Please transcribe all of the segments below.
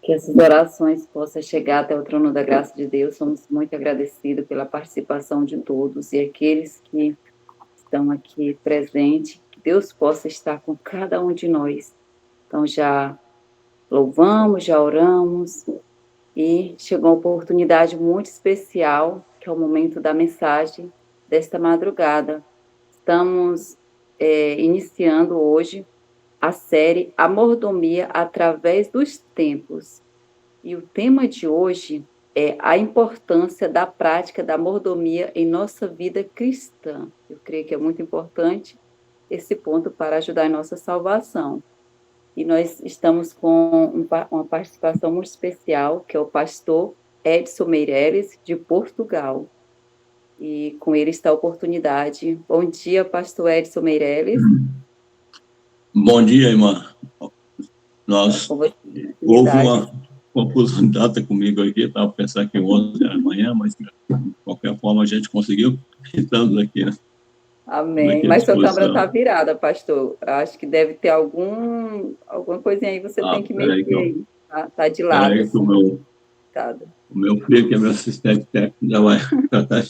Que essas orações possam chegar até o trono da graça de Deus. Somos muito agradecidos pela participação de todos e aqueles que estão aqui presentes. Que Deus possa estar com cada um de nós. Então, já louvamos, já oramos e chegou uma oportunidade muito especial, que é o momento da mensagem desta madrugada. Estamos iniciando hoje a série A Mordomia através dos Tempos. E o tema de hoje é a importância da prática da mordomia em nossa vida cristã. Eu creio que é muito importante esse ponto para ajudar em nossa salvação. E nós estamos com uma participação muito especial, que é o pastor Edson Meireles, de Portugal. E com ele está a oportunidade. Bom dia, pastor Edson Meireles. Bom dia, irmã. Houve uma confusão de data comigo aqui, estava pensando que 11 era amanhã, mas de qualquer forma a gente conseguiu, estamos aqui, né? Amém. Mas sua câmera está virada, pastor. Acho que deve ter alguma coisinha aí, você tem que mexer aí. Está de lado. Peraí que o meu filho, que é meu assistente técnico, já vai tratar.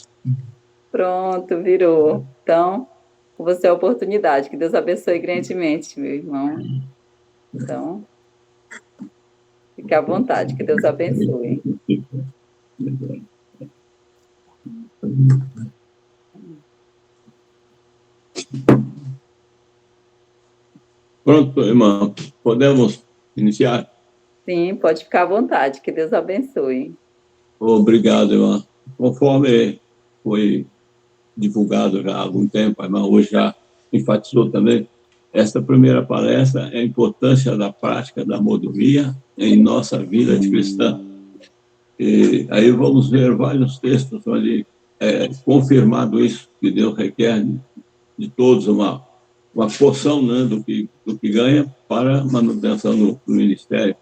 Pronto, virou. Então, com você a oportunidade. Que Deus abençoe grandemente, meu irmão. Então, fique à vontade. Que Deus abençoe. Pronto, irmão. Podemos iniciar? Sim, pode ficar à vontade. Que Deus abençoe. Obrigado, irmão. Conforme foi divulgado já há algum tempo, a irmã hoje já enfatizou também, esta primeira palestra é a importância da prática da mordomia em nossa vida de cristã. E aí vamos ver vários textos ali confirmando isso, que Deus requer de todos uma porção, né, do que ganha para manutenção do ministério.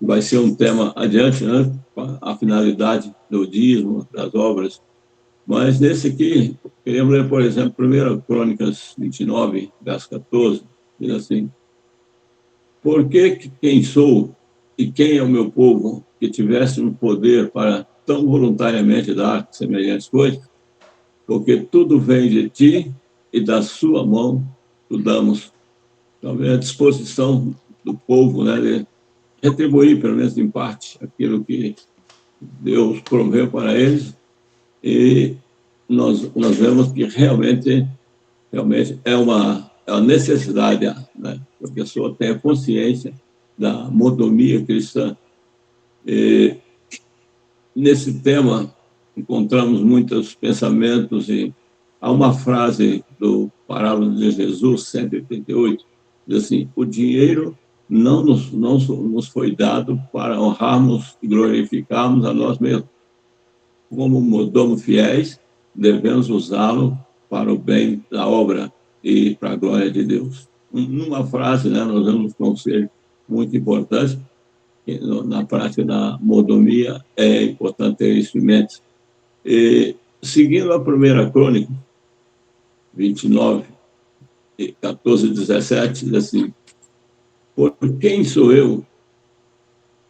Vai ser um tema adiante, né, a finalidade do dízimo, das obras. Mas nesse aqui, queremos ler, por exemplo, 1 Crônicas 29, verso 14, diz assim: por que quem sou e quem é o meu povo que tivesse um poder para tão voluntariamente dar semelhantes coisas? Porque tudo vem de ti e da sua mão tu damos. Talvez a disposição do povo, né, de retribuir, pelo menos em parte, aquilo que Deus proveu para eles. E nós vemos que realmente é uma necessidade, né? A pessoa tenha consciência da mordomia cristã. E nesse tema encontramos muitos pensamentos e há uma frase do Parábola de Jesus 188, diz assim: o dinheiro não nos foi dado para honrarmos e glorificarmos a nós mesmos. Como mordomos fiéis, devemos usá-lo para o bem da obra e para a glória de Deus. Numa frase, né, nós vemos um conselho muito importante, que na prática da mordomia é importante ter instrumentos. E, seguindo a primeira crônica, 29, 14 e 17, diz assim: por quem sou eu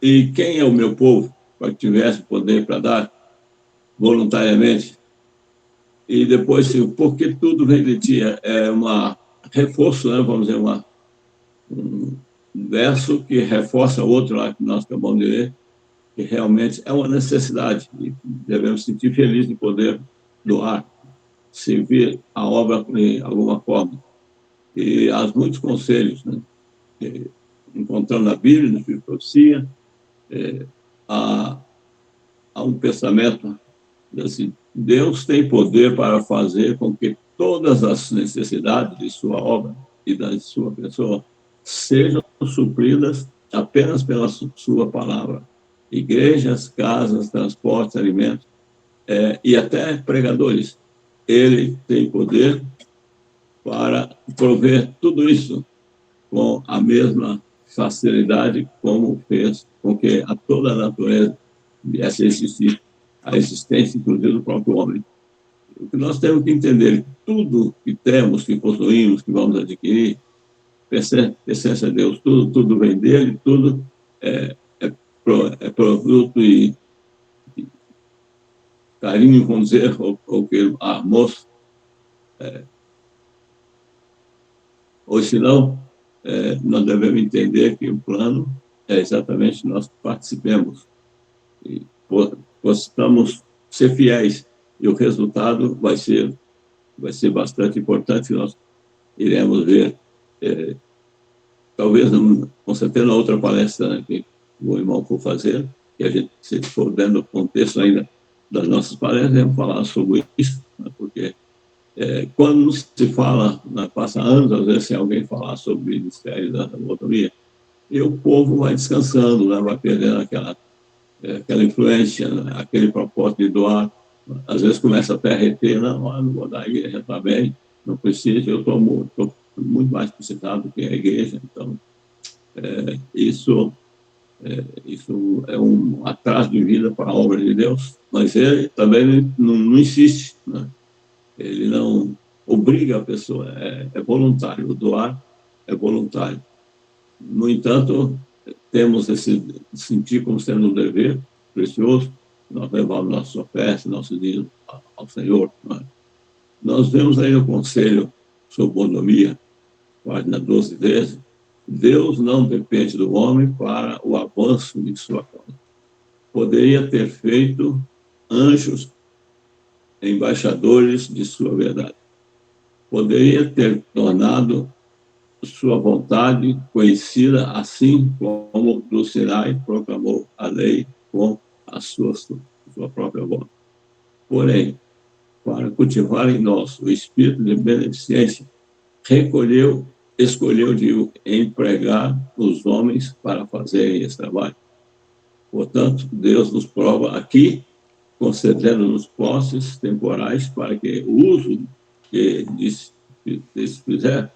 e quem é o meu povo para que tivesse poder para dar voluntariamente? E depois, porque tudo vem de ti, é uma reforço, né, vamos dizer, um verso que reforça outro lá que nós acabamos de ler, que realmente é uma necessidade e devemos sentir felizes de poder doar, servir a obra de alguma forma. E há muitos conselhos, né, que encontrando na Bíblia, na profecia, há um pensamento assim: Deus tem poder para fazer com que todas as necessidades de sua obra e da sua pessoa sejam supridas apenas pela sua palavra. Igrejas, casas, transportes, alimentos, e até pregadores. Ele tem poder para prover tudo isso com a mesma facilidade como fez com que a toda a natureza viesse a existir, a existência, inclusive, do próprio homem. O que nós temos que entender: tudo que temos, que possuímos, que vamos adquirir, pertence a Deus, tudo vem dele, tudo produto e carinho, vamos dizer, ou que moço, ou se não, nós devemos entender que o plano é exatamente nós participemos e possamos ser fiéis, e o resultado vai ser bastante importante, nós iremos ver, talvez, com certeza, na outra palestra, né, que o irmão for fazer, que a gente, se for dentro do contexto ainda das nossas palestras, vamos falar sobre isso, né, porque quando se fala, né, passa anos, às vezes, sem alguém falar sobre o ministério da lobotomia, e o povo vai descansando, né, vai perdendo aquela influência, né, aquele propósito de doar. Às vezes começa até a reter, não vou dar, a igreja está bem, não precisa, eu estou muito mais precisado do que a igreja. Então, isso é um atraso de vida para a obra de Deus, mas ele também não insiste, né? Ele não obriga a pessoa, é voluntário, o doar é voluntário. No entanto, temos esse sentir como sendo um dever precioso, nós levamos nossa oferta, nosso dinheiro ao Senhor. Né? Nós vemos aí no Conselho sobre Bonomia, página 12 e 13, Deus não depende do homem para o avanço de sua causa. Poderia ter feito anjos embaixadores de sua verdade. Poderia ter tornado sua vontade conhecida, assim como do Sinai proclamou a lei com a sua própria voz. Porém, para cultivar em nós o espírito de beneficência, escolheu de empregar os homens para fazerem esse trabalho. Portanto, Deus nos prova aqui, concedendo-nos posses temporais para que o uso que Deus fizer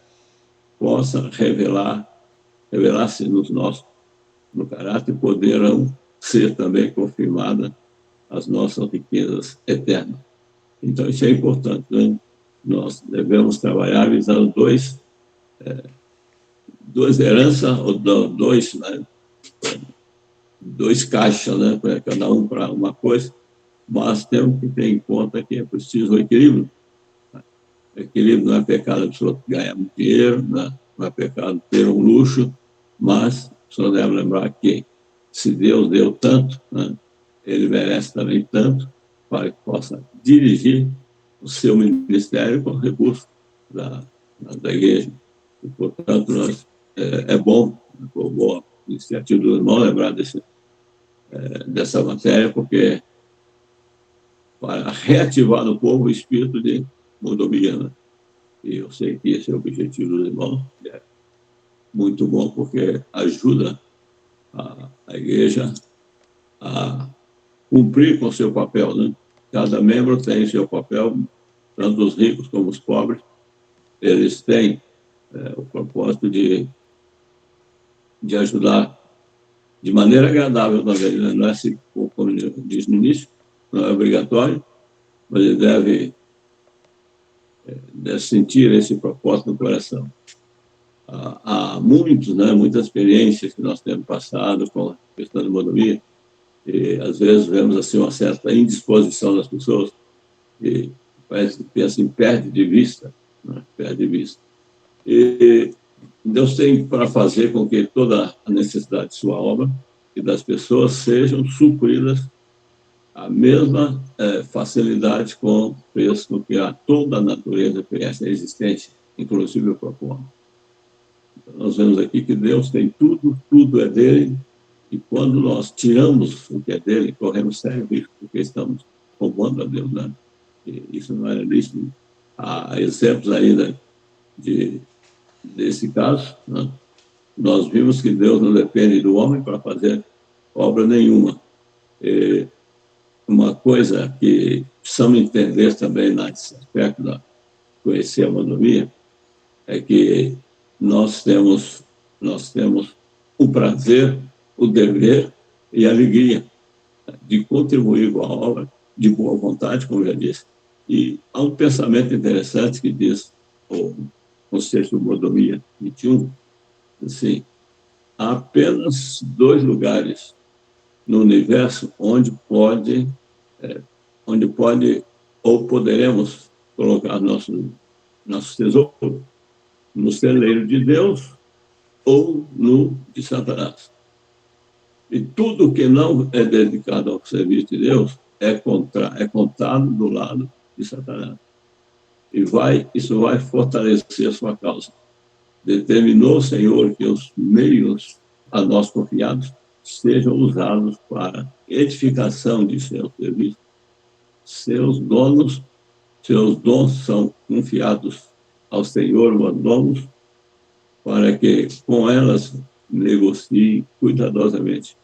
possa revelar-se no caráter, poderão ser também confirmadas as nossas riquezas eternas. Então, isso é importante, né? Nós devemos trabalhar visando duas heranças, ou dois caixas, né? Cada um para uma coisa, mas temos que ter em conta que é preciso o equilíbrio. O equilíbrio não é pecado a pessoa ganhar muito dinheiro, não é pecado ter um luxo, mas a pessoa deve lembrar que se Deus deu tanto, né, ele merece também tanto para que possa dirigir o seu ministério com recursos da igreja. E, portanto, é bom, por boa iniciativa do irmão, lembrar dessa matéria, porque para reativar no povo o espírito de mordomia, né? E eu sei que esse é o objetivo do irmão, que é muito bom, porque ajuda a igreja a cumprir com o seu papel, né? Cada membro tem seu papel, tanto os ricos como os pobres, eles têm o propósito de ajudar de maneira agradável também, né? Não é assim, como diz no início, não é obrigatório, mas ele deve sentir esse propósito no coração. Há muitas experiências que nós temos passado com a questão de mordomia, e às vezes vemos assim uma certa indisposição das pessoas, e parece que assim, perde de vista, né? Perde de vista. E Deus tem para fazer com que toda a necessidade de sua obra e das pessoas sejam supridas a mesma facilidade com que a toda a natureza conhece a existência, inclusive o próprio homem. Então, nós vemos aqui que Deus tem tudo é dele, e quando nós tiramos o que é dele, corremos sério risco, porque estamos roubando a Deus, né? E isso não era lícito. Há exemplos ainda desse caso, né? Nós vimos que Deus não depende do homem para fazer obra nenhuma. Uma coisa que precisamos entender também nesse aspecto da conhecer a mordomia é que nós temos o prazer, o dever e a alegria de contribuir com a obra de boa vontade, como já disse. E há um pensamento interessante que diz, o Conselho de Mordomia 21, assim, há apenas 2 lugares no universo onde pode ou poderemos colocar nosso tesouro no celeiro de Deus ou no de Satanás. E tudo que não é dedicado ao serviço de Deus é contado do lado de Satanás. E isso vai fortalecer a sua causa. Determinou o Senhor que os meios a nós confiados sejam usados para edificação de seu serviço. Seus dons são confiados ao Senhor, mordomos, para que com elas negocie cuidadosamente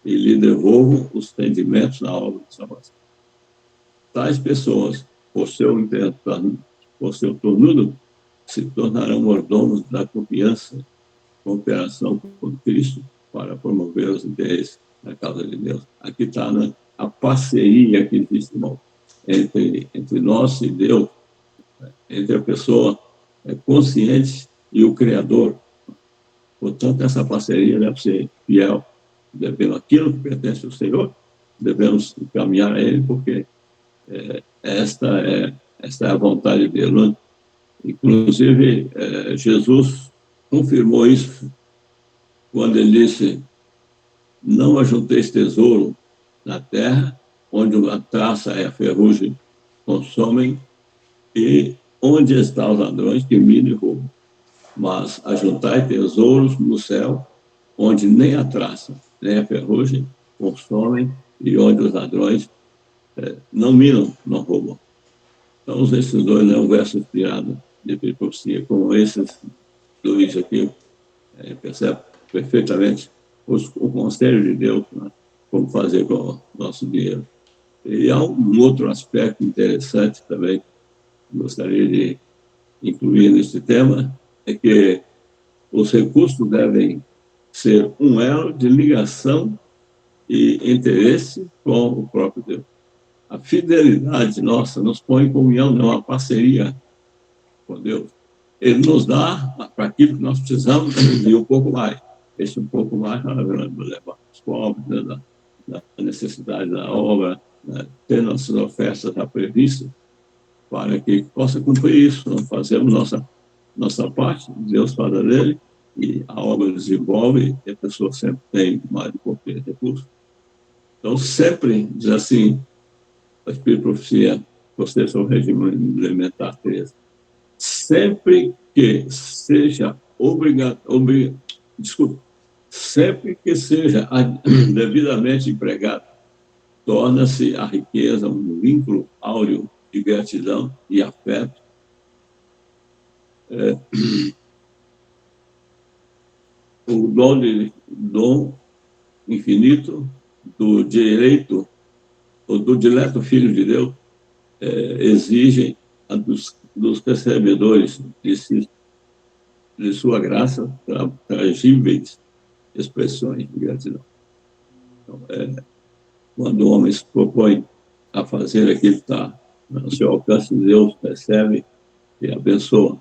e lhe devolvam os rendimentos na obra de salvação. Tais pessoas, por seu tornudo, se tornarão mordomos da confiança, cooperação com Cristo, para promover os interesses da causa de Deus. Aqui está, né, a parceria que existe, irmão, entre nós e Deus, entre a pessoa consciente e o Criador. Portanto, essa parceria deve ser fiel. Devemos aquilo que pertence ao Senhor, devemos caminhar a Ele, porque esta é a vontade dele. Né? Inclusive, Jesus confirmou isso quando ele disse: não ajunteis tesouro na terra, onde a traça e a ferrugem consomem, e onde estão os ladrões que minam e roubam. Mas ajuntai tesouros no céu, onde nem a traça, nem a ferrugem consomem, e onde os ladrões não minam, não roubam. Então, esses dois é um verso inspirado de profecia, como esses dois aqui, percebe perfeitamente o conselho de Deus, né? Como fazer com o nosso dinheiro. E há um outro aspecto interessante também, que gostaria de incluir nesse tema, é que os recursos devem ser um elo de ligação e interesse com o próprio Deus. A fidelidade nossa nos põe em comunhão, não uma parceria com Deus. Ele nos dá para aquilo que nós precisamos e um pouco mais. Esse um pouco mais nós devemos levar os pobres, né, da necessidade da obra, né, ter nossas ofertas já previstas para que possa cumprir isso. Nós fazemos nossa parte, Deus faz a dele, e a obra desenvolve, e a pessoa sempre tem mais de qualquer recurso. Então, sempre diz assim, a Espírito Profecia, você é o regime elementar 13. Sempre que seja sempre que seja devidamente empregado, torna-se a riqueza um vínculo áureo de gratidão e afeto. O dom infinito do direito ou do dileto Filho de Deus exigem dos recebedores de sua graça tangíveis expressões de gratidão. Então, quando o homem se propõe a fazer aquilo que está no seu alcance, Deus recebe e abençoa.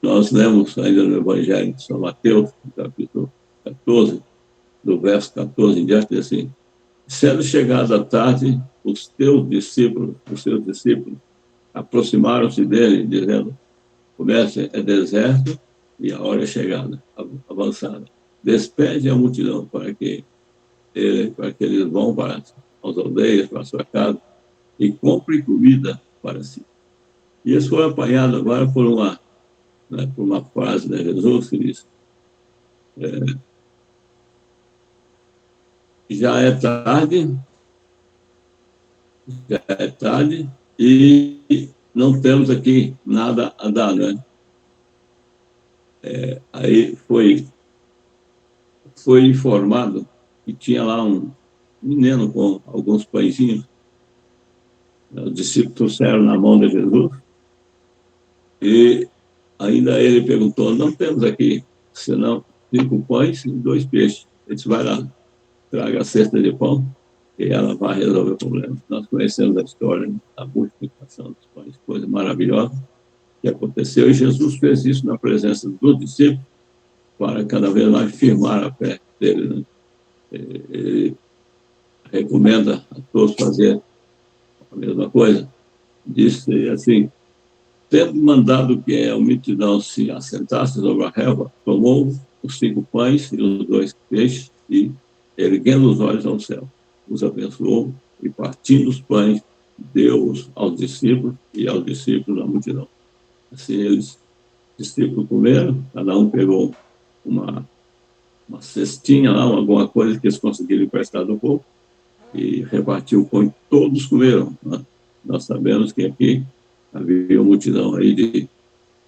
Nós lemos ainda no Evangelho de São Mateus, no capítulo 14, do verso 14 em diante, assim: sendo chegada a tarde, os seus discípulos, aproximaram-se dele, dizendo: o mestre é deserto e a hora é chegada, avançada. Despede a multidão para que eles vão para as aldeias, para a sua casa, e compre comida para si. E isso foi apanhado agora por uma frase de Jesus que diz: já é tarde e não temos aqui nada a dar, né? Aí foi informado que tinha lá um menino com alguns pãezinhos. Os discípulos trouxeram na mão de Jesus e ainda ele perguntou: não temos aqui senão 5 pães e 2 peixes. Ele disse: vai lá, traga a cesta de pão e ela vai resolver o problema. Nós conhecemos a história da multiplicação dos pães, coisa maravilhosa que aconteceu, e Jesus fez isso na presença dos discípulos para cada vez mais firmar a fé dele, né? recomenda a todos fazer a mesma coisa. Disse assim: tendo mandado que a multidão se assentasse sobre a relva, tomou os 5 pães e os 2 peixes e, erguendo os olhos ao céu, os abençoou e, partindo os pães, deu-os aos discípulos e aos discípulos da multidão. Assim, eles, discípulos, comeram, cada um pegou uma cestinha lá, alguma coisa que eles conseguiram emprestar do povo, e repartiu o pão e todos comeram. Né? Nós sabemos que aqui havia uma multidão aí de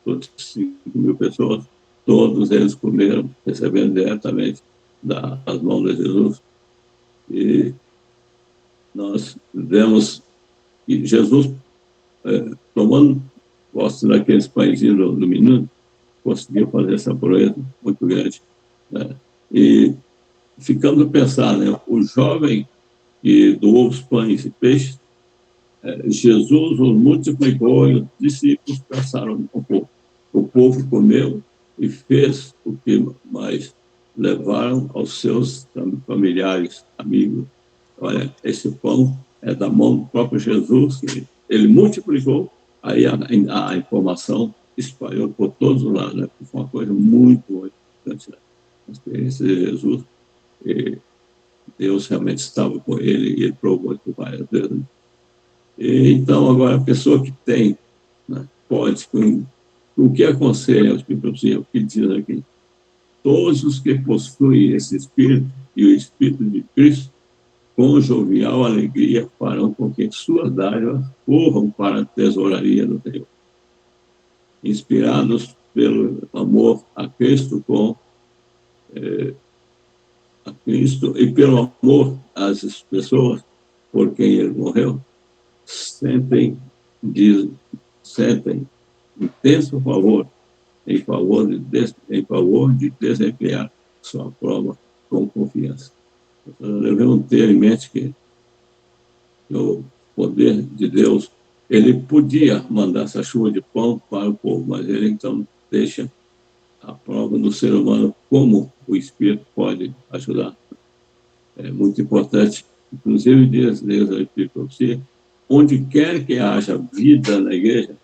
5.000 pessoas, todos eles comeram, recebendo diretamente das mãos de Jesus. E nós vemos que Jesus, tomando posse daqueles pãezinhos do menino, conseguiu fazer essa proeza muito grande. Né? E ficando a pensar, né, o jovem que doou os pães e peixes, Jesus os multiplicou e os discípulos passaram um pouco. O povo comeu e fez o que mais levaram aos seus familiares, amigos. Olha, esse pão é da mão do próprio Jesus, que ele multiplicou, aí a informação espalhou por todos os lados, né? Foi uma coisa muito importante, né? A experiência de Jesus, e Deus realmente estava com ele e ele provou isso várias vezes. Né? Então, agora, a pessoa que tem, né, pode, o que aconselha os Espírito, o que diz aqui? Todos os que possuem esse Espírito e o Espírito de Cristo, com jovial alegria, farão com que suas dádivas corram para a tesouraria do Senhor. Inspirados pelo amor a Cristo, a Cristo e pelo amor às pessoas por quem ele morreu, sentem intenso favor em favor de desempenhar sua prova com confiança. Então, devemos ter em mente que o poder de Deus, ele podia mandar essa chuva de pão para o povo, mas ele então deixa a prova do ser humano como o Espírito pode ajudar. É muito importante, inclusive diz Deus a Epícope, onde quer que haja vida na igreja,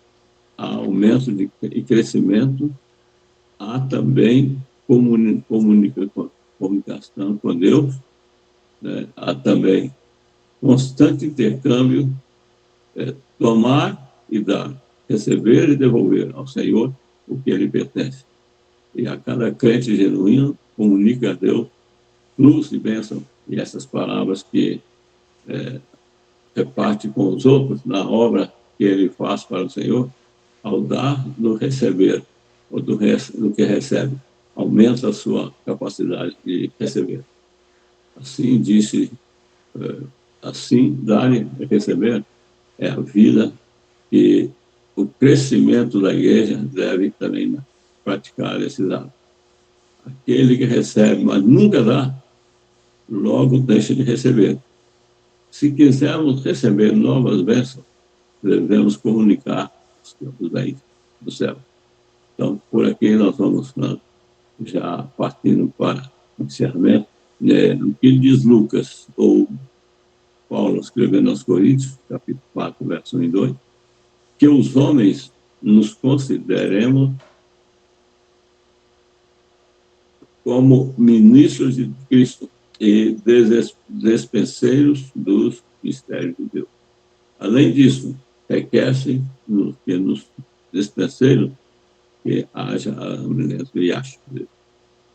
há aumento e crescimento, há também comunicação com Deus, né? Há também constante intercâmbio, tomar e dar, receber e devolver ao Senhor o que ele pertence. E a cada crente genuíno comunica a Deus luz e bênção, e essas palavras que reparte com os outros na obra que ele faz para o Senhor, ao dar, do receber, ou do que recebe, aumenta a sua capacidade de receber. Assim disse, assim, dar e receber é a vida e o crescimento da igreja deve também praticar esses atos. Aquele que recebe, mas nunca dá, logo deixa de receber. Se quisermos receber novas bênçãos, devemos comunicar os bens do céu. Então, por aqui nós vamos já partindo para o encerramento. O que diz Lucas, ou Paulo escrevendo aos Coríntios, capítulo 4, verso 1 e 2, que os homens nos consideremos como ministros de Cristo e despenseiros dos mistérios de Deus. Além disso, requer-se que nos despenseiros que haja a riacho.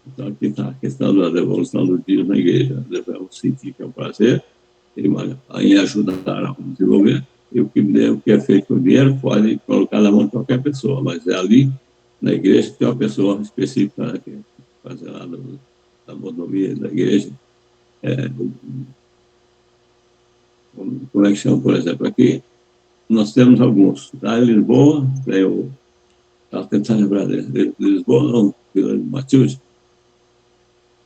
Então, aqui está a questão da devolução do dia na igreja. Devemos sentir que é um prazer em ajudar a desenvolver. E o que é feito com dinheiro pode colocar na mão de qualquer pessoa, mas é ali, na igreja, que tem uma pessoa específica, né, que fazer lá da mordomia da igreja. Como é que chama, por exemplo, aqui? Nós temos alguns. Lá em Lisboa, tem estava tentando lembrar de Lisboa, não, Vila de Matilde.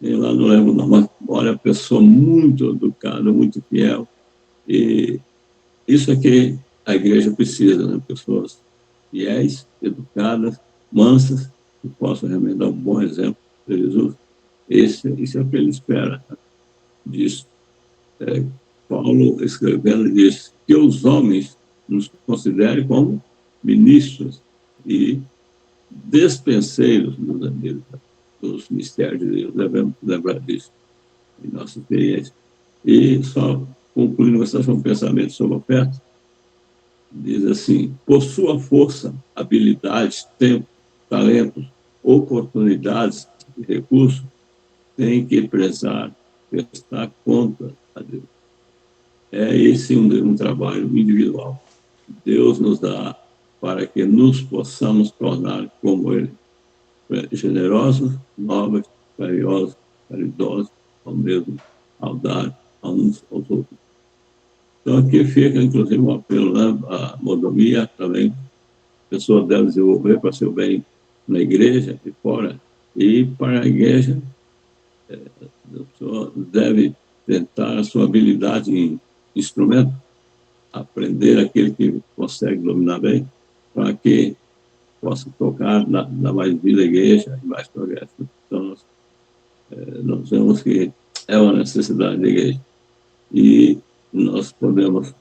E lá não lembro não, mas olha, a pessoa muito educada, muito fiel. E isso é que a igreja precisa, né? Pessoas fiéis, educadas, mansas, que possam realmente dar um bom exemplo de Jesus. Isso é o que ele espera disso. Paulo, escrevendo, diz que os homens nos considerem como ministros e despenseiros dos mistérios de Deus. Devemos lembrar disso em nossa experiência. E só concluindo um pensamento sobre a oferta, diz assim: por sua força, habilidades, tempo, talentos, oportunidades e recursos, tem que prestar conta a Deus. É esse um trabalho individual. Deus nos dá para que nos possamos tornar como Ele, generosos, nobres, carinhosos, caridosos, ao mesmo, ao dar a uns aos outros. Então, aqui fica, inclusive, um apelo, né, à mordomia também. A pessoa deve desenvolver para seu bem na igreja e fora. E para a igreja, a pessoa deve tentar a sua habilidade em instrumento, aprender aquele que consegue dominar bem, para que possa tocar na mais vida da igreja e mais progresso. Então, nós vemos que é uma necessidade da igreja. E nós podemos,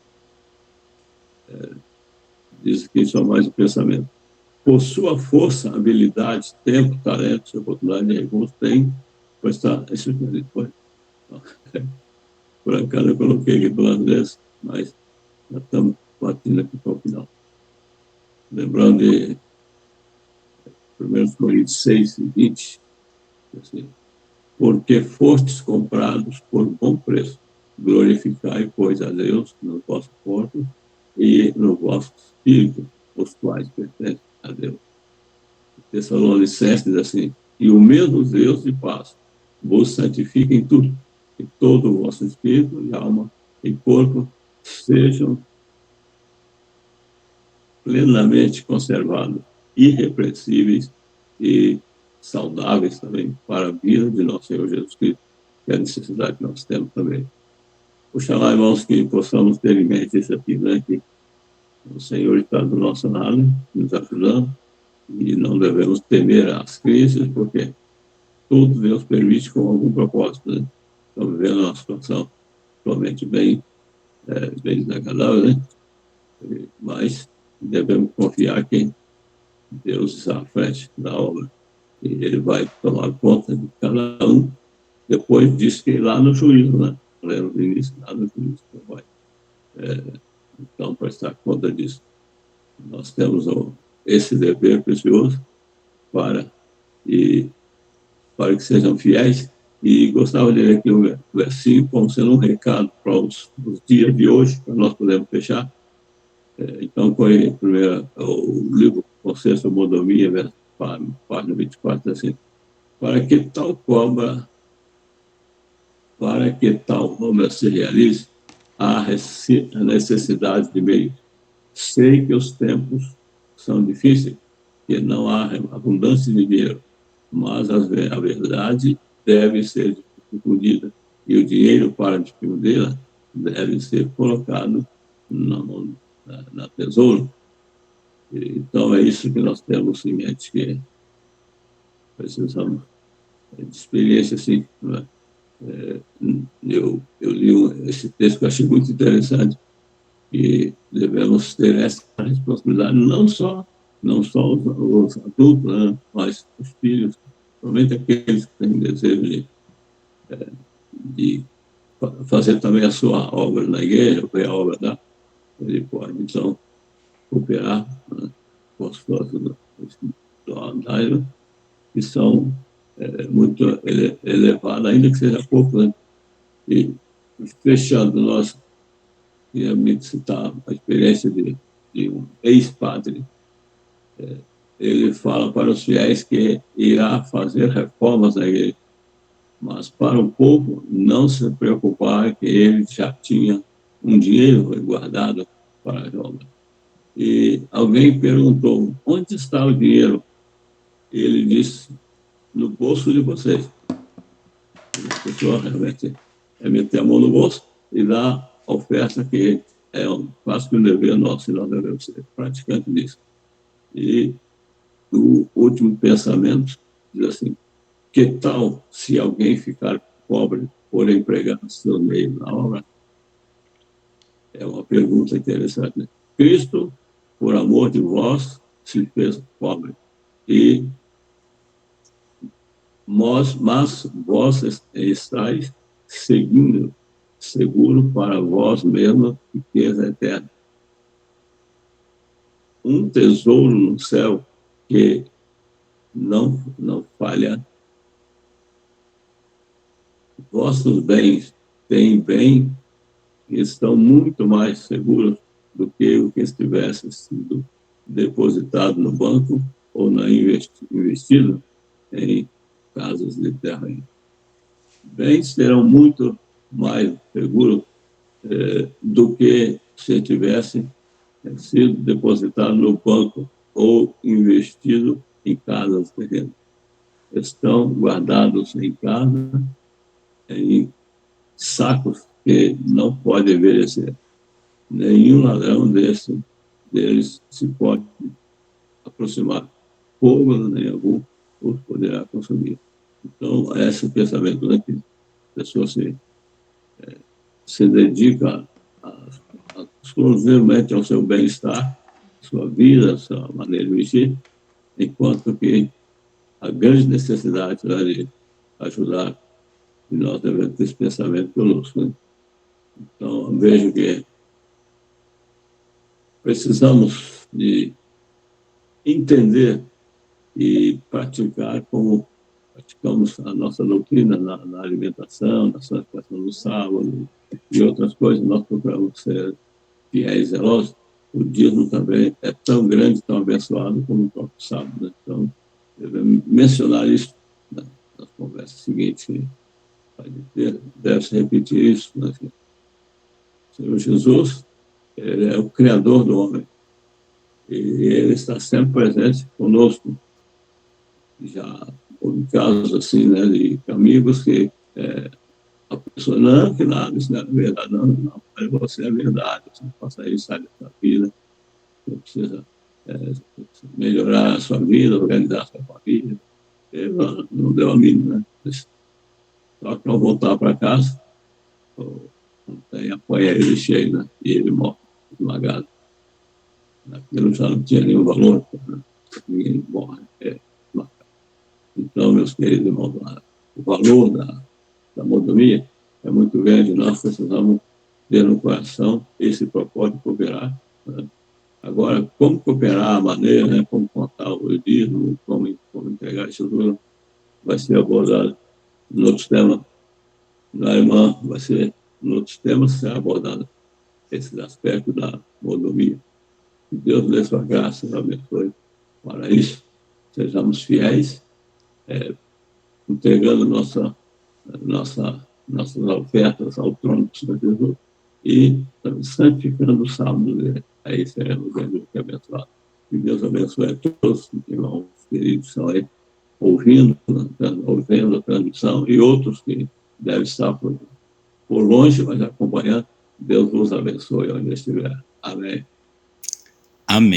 diz que isso é mais um pensamento. Por sua força, habilidade, tempo, talento, oportunidade e recursos, tem, pois está, isso foi. Por acaso eu coloquei aqui do lado desse, mas já estamos partindo aqui para o final. Lembrando de 1 Coríntios 6, 20, assim, porque fostes comprados por bom preço, glorificai, pois, a Deus no vosso corpo e no vosso espírito, os quais pertencem a Deus. Tessalonicenses diz assim: e o mesmo Deus de paz vos santifica em tudo, e todo o vosso espírito e alma e corpo sejam plenamente conservados, irrepreensíveis e saudáveis também para a vida de nosso Senhor Jesus Cristo, que é a necessidade que nós temos também. Oxalá, irmãos, que possamos ter em mente isso aqui, né? Que o Senhor está do nosso lado, nos ajudando, e não devemos temer as crises, porque tudo Deus permite com algum propósito, né? Estamos vivendo uma situação realmente bem desagradável, né? Mas devemos confiar que Deus está à frente da obra e Ele vai tomar conta de cada um. Depois diz que lá no juízo, né? No início, lá no juízo, vai. Então, prestar conta disso. Nós temos esse dever precioso para que sejam fiéis. E gostava de ler aqui o versículo como sendo um recado para os dias de hoje, para nós podermos fechar. Então, foi primeiro o livro Conselho sobre Mordomia, página 24, assim: para que tal obra se realize, há a necessidade de meios. Sei que os tempos são difíceis, que não há abundância de dinheiro, mas a verdade deve ser difundida e o dinheiro para difundê-la deve ser colocado na tesouro. Então, é isso que nós temos em mente, que precisamos de experiência, assim, né? Eu li esse texto que eu achei muito interessante, e devemos ter essa responsabilidade, não só os adultos, né, mas os filhos, somente aqueles que têm desejo de fazer também a sua obra na igreja, ou a obra da, ele pode, então, cooperar, né, com as forças do Daima, que são muito elevadas, ainda que seja pouco, né? E, fechando, nós queríamos citar a experiência de um ex-padre. Ele fala para os fiéis que irá fazer reformas na igreja, mas para o povo não se preocupar, que ele já tinha um dinheiro guardado para a obra. E alguém perguntou: onde está o dinheiro? Ele disse: no bolso de vocês. A pessoa realmente meter a mão no bolso e dar a oferta, que é quase que um dever nosso, e nós devemos ser praticantes disso. E o último pensamento diz assim: que tal se alguém ficar pobre por empregar seu meio na obra? É uma pergunta interessante, né? Cristo, por amor de vós, se fez pobre. Mas vós estáis seguindo, seguro para vós mesmo, riqueza eterna. Um tesouro no céu que não falha. Vossos bens têm bem e estão muito mais seguros do que o que estivesse sido depositado no banco ou investido em casas de terra. Bens serão muito mais seguros do que se tivesse sido depositado no banco ou investido em casas terrenas. Estão guardados em casa, em sacos que não podem envelhecer. Nenhum ladrão deles se pode aproximar. Fogo nem algum os poderá consumir. Então, esse é o pensamento, né, que a pessoa se dedica exclusivamente ao seu bem-estar, sua vida, sua maneira de vestir, enquanto que a grande necessidade é de ajudar, e nós devemos ter esse pensamento conosco. Né? Então, eu vejo que precisamos de entender e praticar como praticamos a nossa doutrina na alimentação, na santificação do sábado e outras coisas. Nós procuramos ser fiéis e zelosos. O dízimo também é tão grande, tão abençoado como o próprio sábado. Né? Então, devemos mencionar isso nas conversas seguintes. Deve-se repetir isso. Né? O Senhor Jesus, ele é o Criador do homem. E ele está sempre presente conosco. Já houve casos assim, né, de amigos que a pessoa, não, que nada, isso não é verdade, não, você é verdade, você não faça isso, sai da vida, você precisa melhorar a sua vida, organizar a sua família. Ele não deu a mínima, né? Só que ao voltar para casa, apanha ele cheio, né? E ele morre, esmagado. Aquilo já não tinha nenhum valor, né? Ninguém morre. Então, meus queridos irmãos, o valor da mordomia é muito grande. Nós precisamos ter no coração esse propósito de cooperar. Né? Agora, como cooperar, a maneira, né? Como contar o dízimo, como entregar isso tudo, vai ser abordado em outros temas. Na irmã, vai ser em outros temas, será abordado esses aspectos da mordomia. Que Deus dê sua graça e abençoe para isso. Sejamos fiéis, entregando nossas ofertas ao trono do Senhor Jesus e santificando o sábado dele. Aí seremos abençoados. Que Deus abençoe a todos os irmãos queridos que estão aí ouvindo a transmissão e outros que devem estar por longe, mas acompanhando. Deus vos abençoe onde estiver. Amém. Amém.